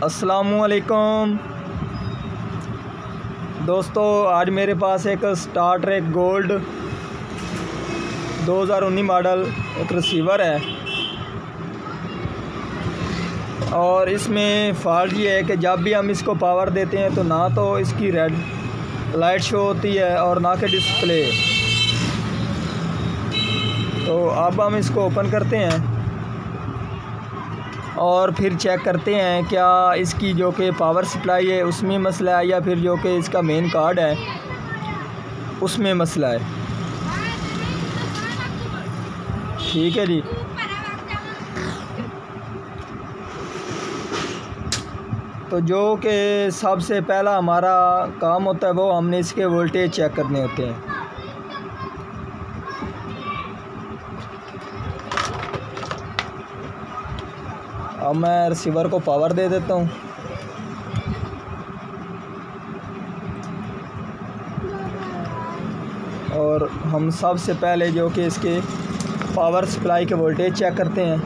अस्सलामुअलैकुम दोस्तों, आज मेरे पास एक स्टार ट्रैक गोल्ड 2019 मॉडल एक रिसीवर है और इसमें फॉल्ट ये है कि जब भी हम इसको पावर देते हैं तो ना तो इसकी रेड लाइट शो होती है और ना कि डिस्प्ले। तो अब हम इसको ओपन करते हैं और फिर चेक करते हैं क्या इसकी जो कि पावर सप्लाई है उसमें मसला है या फिर जो कि इसका मेन कार्ड है उसमें मसला है। ठीक है जी। तो जो कि सबसे पहला हमारा काम होता है वो हमने इसके वोल्टेज चेक करने होते हैं। अब मैं रिसीवर को पावर दे देता हूँ और हम सबसे पहले जो कि इसके पावर सप्लाई के वोल्टेज चेक करते हैं।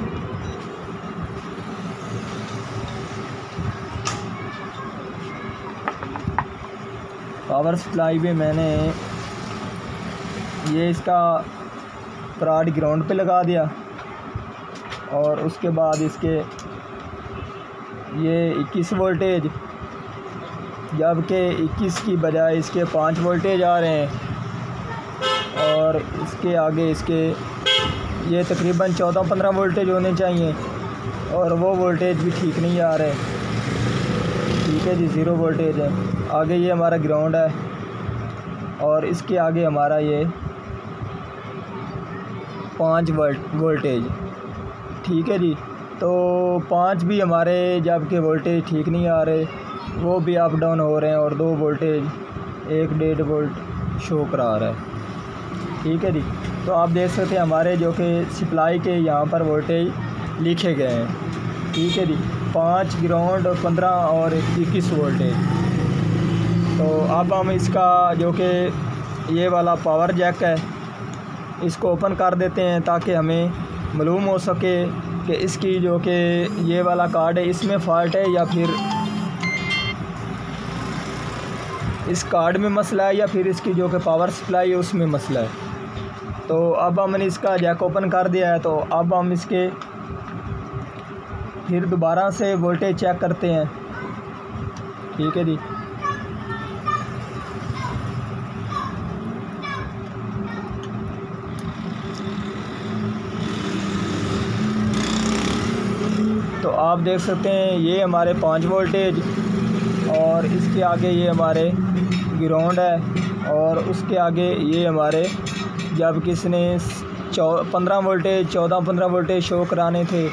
पावर सप्लाई में मैंने ये इसका प्राड ग्राउंड पे लगा दिया और उसके बाद इसके ये 21 वोल्टेज, जबकि 21 की बजाय इसके 5 वोल्टेज आ रहे हैं और इसके आगे इसके ये तकरीबन 14-15 वोल्टेज होने चाहिए और वो वोल्टेज भी ठीक नहीं आ रहे। ठीक है जी, 0 वोल्टेज है। आगे ये हमारा ग्राउंड है और इसके आगे हमारा ये 5 वोल्टेज। ठीक है जी। तो 5 भी हमारे जबकि वोल्टेज ठीक नहीं आ रहे, वो भी अप डाउन हो रहे हैं और 2 वोल्टेज 1.5 वोल्ट शो करा रहा है। ठीक है जी। तो आप देख सकते हैं हमारे जो कि सप्लाई के यहाँ पर वोल्टेज लिखे गए हैं। ठीक है जी, 5 ग्राउंड 15 और 21 वोल्टेज। तो अब हम इसका जो कि ये वाला पावर जैक है इसको ओपन कर देते हैं ताकि हमें मालूम हो सके कि इसकी जो कि ये वाला कार्ड है इसमें फ़ॉल्ट है या फिर इस कार्ड में मसला है या फिर इसकी जो कि पावर सप्लाई है उसमें मसला है। तो अब हमने इसका जैक ओपन कर दिया है। तो अब हम इसके फिर दोबारा से वोल्टेज चेक करते हैं। ठीक है जी। तो आप देख सकते हैं ये हमारे 5 वोल्टेज और इसके आगे ये हमारे ग्राउंड है और उसके आगे ये हमारे जब किसने 15 वोल्टेज 14-15 वोल्टेज शो कराने थे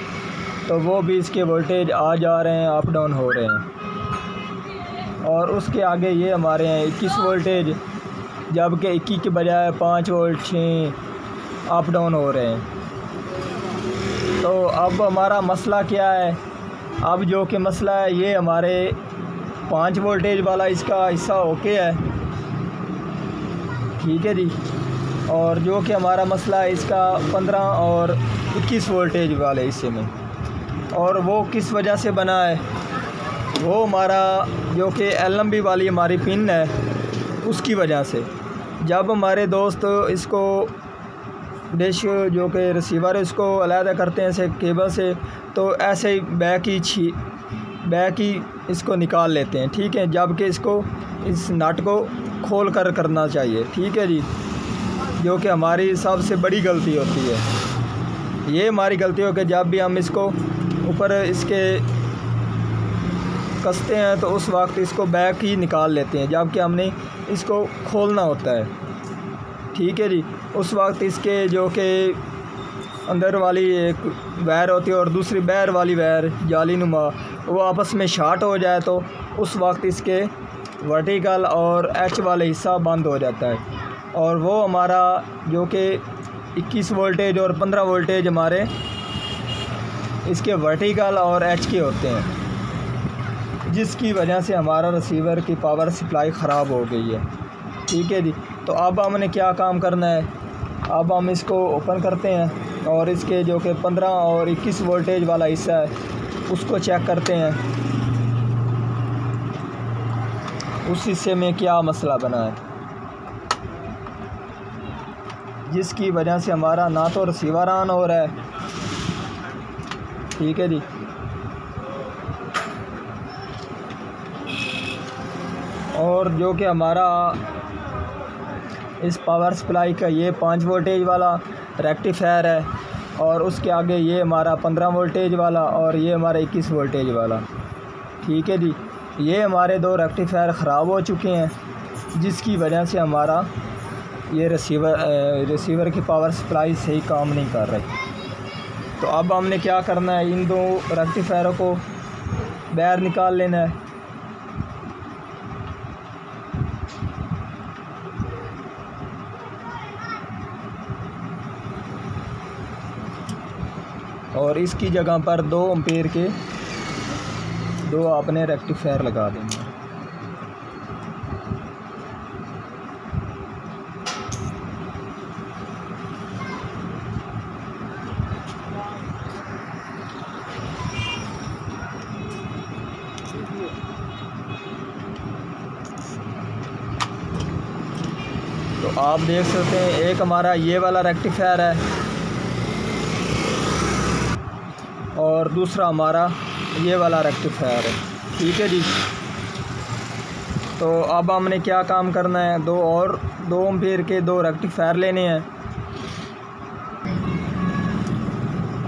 तो वो भी इसके वोल्टेज आ जा रहे हैं, अप डाउन हो रहे हैं। और उसके आगे ये हमारे हैं 21 वोल्टेज, जबकि 21 के बजाय 5 वोल्ट 6 अप डाउन हो रहे हैं। तो अब हमारा मसला क्या है? अब जो कि मसला है ये हमारे 5 वोल्टेज वाला इसका हिस्सा ओके है। ठीक है जी। और जो कि हमारा मसला है इसका 15 और 21 वोल्टेज वाले हिस्से में, और वो किस वजह से बना है? वो हमारा जो कि LMB वाली हमारी पिन है उसकी वजह से। जब हमारे दोस्त इसको डिश जो कि रिसीवर है इसको अलहदा करते हैं ऐसे केबल से, तो ऐसे ही बैक ही इसको निकाल लेते हैं। ठीक है, जबकि इसको इस नट को खोल कर करना चाहिए। ठीक है जी, जो कि हमारी सबसे बड़ी गलती होती है। ये हमारी गलती हो कि जब भी हम इसको ऊपर इसके कसते हैं तो उस वक्त इसको बैक ही निकाल लेते हैं, जबकि हमने इसको खोलना होता है। ठीक है जी। उस वक्त इसके जो कि अंदर वाली एक वायर होती है और दूसरी बाहर वाली वायर जाली नुमा, वो आपस में शॉर्ट हो जाए तो उस वक्त इसके वर्टिकल और एच वाले हिस्सा बंद हो जाता है और वो हमारा जो कि 21 वोल्टेज और 15 वोल्टेज हमारे इसके वर्टिकल और एच के होते हैं, जिसकी वजह से हमारा रिसीवर की पावर सप्लाई ख़राब हो गई है। ठीक है जी। तो अब हमने क्या काम करना है? अब हम इसको ओपन करते हैं और इसके जो कि 15 और 21 वोल्टेज वाला हिस्सा है उसको चेक करते हैं। उस हिस्से में क्या मसला बना है, जिसकी वजह से हमारा ना तो रिसीवर ऑन हो रहा है, ठीक है जी। और जो कि हमारा इस पावर सप्लाई का ये 5 वोल्टेज वाला रेक्टिफायर है, और उसके आगे ये हमारा 15 वोल्टेज वाला, और ये हमारा 21 वोल्टेज वाला, ठीक है जी। ये हमारे 2 रेक्टिफायर ख़राब हो चुके हैं, जिसकी वजह से हमारा ये रिसीवर की पावर सप्लाई सही काम नहीं कर रही। तो अब हमने क्या करना है, इन 2 रेक्टिफायरों को बाहर निकाल लेना है। और इसकी जगह पर 2 एम्पेयर के 2 आपने रेक्टिफायर लगा देंगे। तो आप देख सकते हैं, एक हमारा ये वाला रेक्टिफायर है और दूसरा हमारा ये वाला रेक्टिफायर है, ठीक है जी। तो अब हमने क्या काम करना है, 2 एम्पेयर के 2 रेक्टिफायर लेने हैं।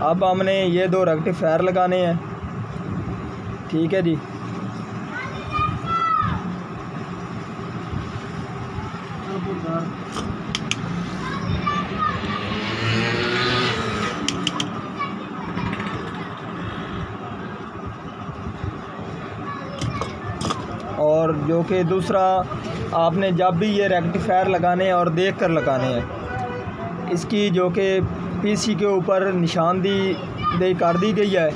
अब हमने ये 2 रेक्टिफायर लगाने हैं, ठीक है जी। और जो कि दूसरा, आपने जब भी ये रेक्टिफायर लगाने हैं और देख कर लगाने हैं, इसकी जो कि पीसी के ऊपर निशानदेही कर दी गई है,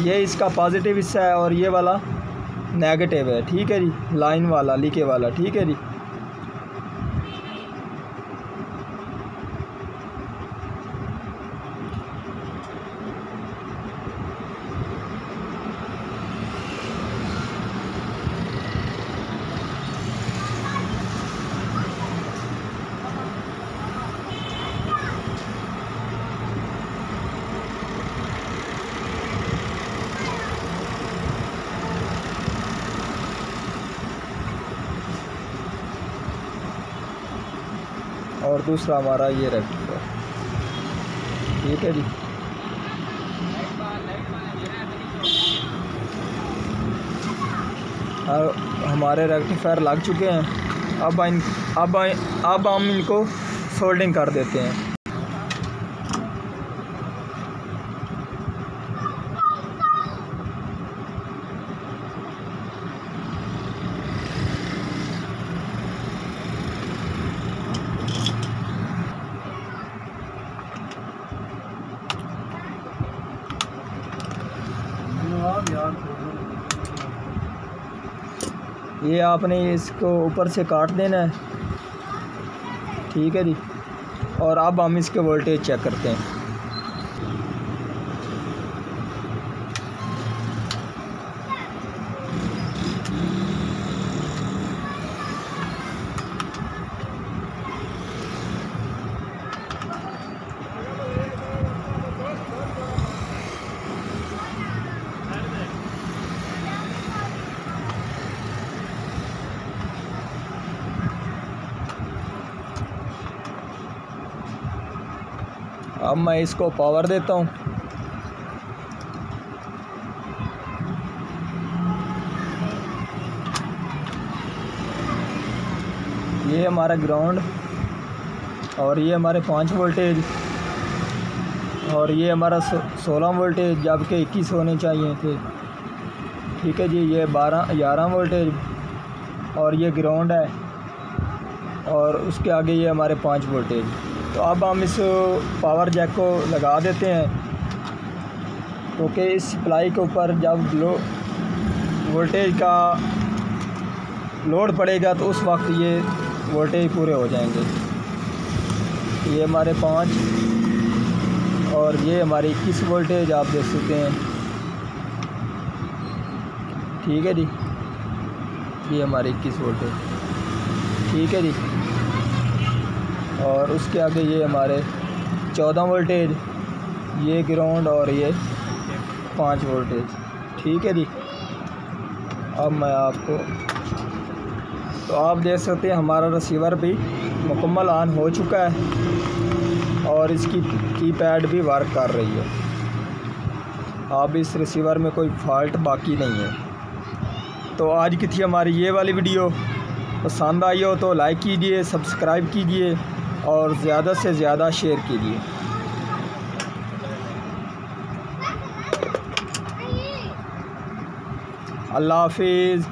ये इसका पॉजिटिव हिस्सा है और ये वाला नेगेटिव है, ठीक है जी, लाइन वाला, लीके वाला, ठीक है जी। और दूसरा हमारा ये रेक्टिफायर, ठीक है जी। और हमारे रेक्टिफायर लग चुके हैं। अब हम इनको सोल्डिंग कर देते हैं। ये आपने इसको ऊपर से काट देना है, ठीक है जी। और अब हम इसके वोल्टेज चेक करते हैं। अब मैं इसको पावर देता हूँ। ये हमारा ग्राउंड और ये हमारे 5 वोल्टेज और ये हमारा 16 वोल्टेज, जबकि 21 होने चाहिए थे, ठीक है जी। ये 11 वोल्टेज और ये ग्राउंड है, और उसके आगे ये हमारे 5 वोल्टेज। तो अब हम इस पावर जैक को लगा देते हैं, क्योंकि इस सप्लाई के ऊपर जब वोल्टेज का लोड पड़ेगा तो उस वक्त ये वोल्टेज पूरे हो जाएंगे। ये हमारे 5 और ये हमारी 21 वोल्टेज आप देख सकते हैं, ठीक है जी। ये हमारे 21 वोल्ट है, ठीक है जी। और उसके आगे ये हमारे 14 वोल्टेज, ये ग्राउंड और ये 5 वोल्टेज, ठीक है जी। अब मैं आपको, तो आप देख सकते हैं हमारा रिसीवर भी मुकम्मल ऑन हो चुका है और इसकी कीपैड भी वर्क कर रही है। अब इस रिसीवर में कोई फॉल्ट बाकी नहीं है। तो आज की थी हमारी ये वाली वीडियो। पसंद आई हो तो लाइक कीजिए, सब्सक्राइब कीजिए और ज़्यादा से ज़्यादा शेयर कीजिए। अल्लाह हाफिज़।